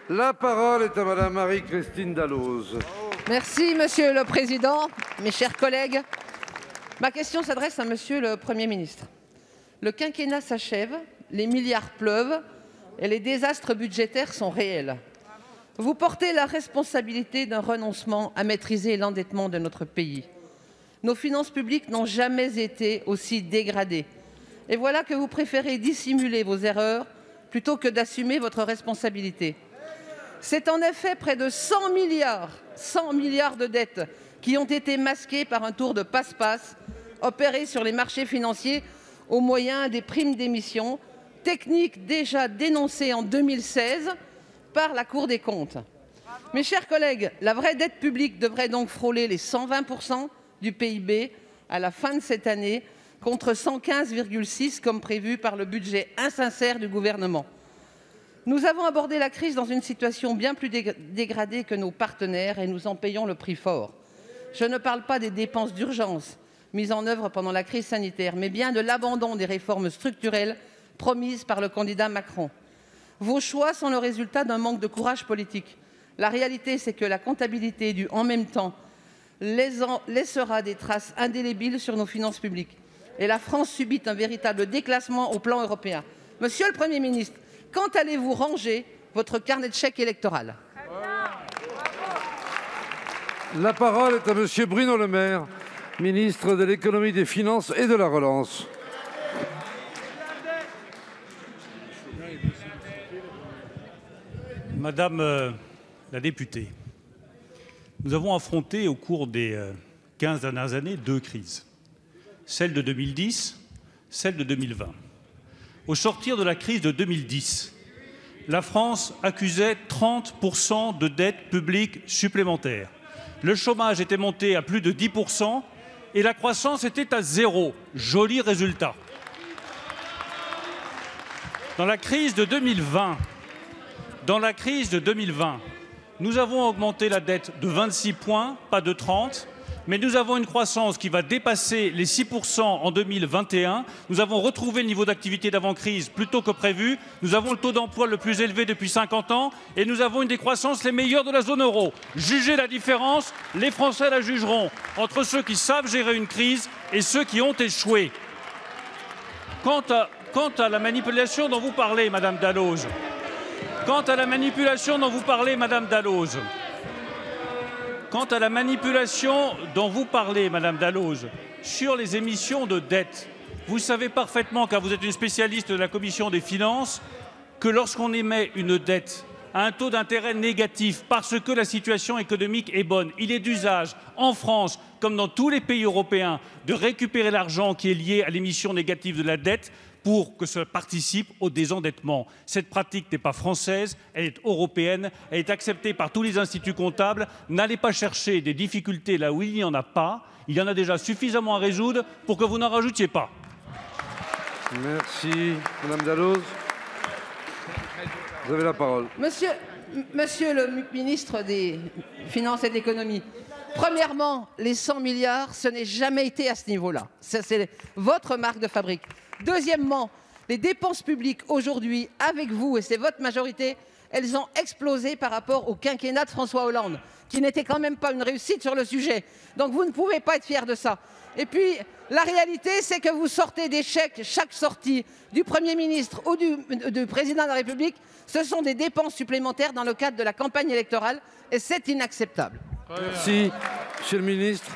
La parole est à Madame Marie-Christine Dalloz. Merci, Monsieur le Président. Mes chers collègues, ma question s'adresse à Monsieur le Premier ministre. Le quinquennat s'achève, les milliards pleuvent et les désastres budgétaires sont réels. Vous portez la responsabilité d'un renoncement à maîtriser l'endettement de notre pays. Nos finances publiques n'ont jamais été aussi dégradées. Et voilà que vous préférez dissimuler vos erreurs plutôt que d'assumer votre responsabilité. C'est en effet près de 100 milliards de dettes qui ont été masquées par un tour de passe-passe opéré sur les marchés financiers au moyen des primes d'émission, technique déjà dénoncée en 2016 par la Cour des comptes. Mes chers collègues, la vraie dette publique devrait donc frôler les 120% du PIB à la fin de cette année, contre 115,6 comme prévu par le budget insincère du gouvernement. Nous avons abordé la crise dans une situation bien plus dégradée que nos partenaires et nous en payons le prix fort. Je ne parle pas des dépenses d'urgence mises en œuvre pendant la crise sanitaire, mais bien de l'abandon des réformes structurelles promises par le candidat Macron. Vos choix sont le résultat d'un manque de courage politique. La réalité, c'est que la comptabilité du « en même temps » laissera des traces indélébiles sur nos finances publiques. Et la France subit un véritable déclassement au plan européen. Monsieur le Premier ministre, quand allez-vous ranger votre carnet de chèques électoral? La parole est à Monsieur Bruno Le Maire, ministre de l'économie, des finances et de la relance. Madame la députée, nous avons affronté au cours des 15 dernières années 2 crises. Celle de 2010, celle de 2020. Au sortir de la crise de 2010, la France accusait 30% de dette publique supplémentaire. Le chômage était monté à plus de 10% et la croissance était à 0. Joli résultat. Dans la crise de 2020, nous avons augmenté la dette de 26 points, pas de 30, mais nous avons une croissance qui va dépasser les 6% en 2021. Nous avons retrouvé le niveau d'activité d'avant-crise plutôt que prévu. Nous avons le taux d'emploi le plus élevé depuis 50 ans et nous avons une des croissances les meilleures de la zone euro. Jugez la différence, les Français la jugeront, entre ceux qui savent gérer une crise et ceux qui ont échoué. Quant à la manipulation dont vous parlez, Madame Dalloz, sur les émissions de dette, vous savez parfaitement, car vous êtes une spécialiste de la Commission des finances, que lorsqu'on émet une dette à un taux d'intérêt négatif parce que la situation économique est bonne, il est d'usage, en France comme dans tous les pays européens, de récupérer l'argent qui est lié à l'émission négative de la dette pour que cela participe au désendettement. Cette pratique n'est pas française, elle est européenne, elle est acceptée par tous les instituts comptables. N'allez pas chercher des difficultés là où il n'y en a pas. Il y en a déjà suffisamment à résoudre pour que vous n'en rajoutiez pas. Merci. Madame Dalloz, vous avez la parole. Monsieur le ministre des Finances et de l'Économie, premièrement, les 100 milliards, ce n'est jamais été à ce niveau-là. C'est votre marque de fabrique. Deuxièmement, les dépenses publiques aujourd'hui, avec vous, et c'est votre majorité, elles ont explosé par rapport au quinquennat de François Hollande, qui n'était quand même pas une réussite sur le sujet. Donc vous ne pouvez pas être fiers de ça. Et puis, la réalité, c'est que vous sortez des chèques, chaque sortie du Premier ministre ou du Président de la République, ce sont des dépenses supplémentaires dans le cadre de la campagne électorale, et c'est inacceptable. Merci, Monsieur le ministre.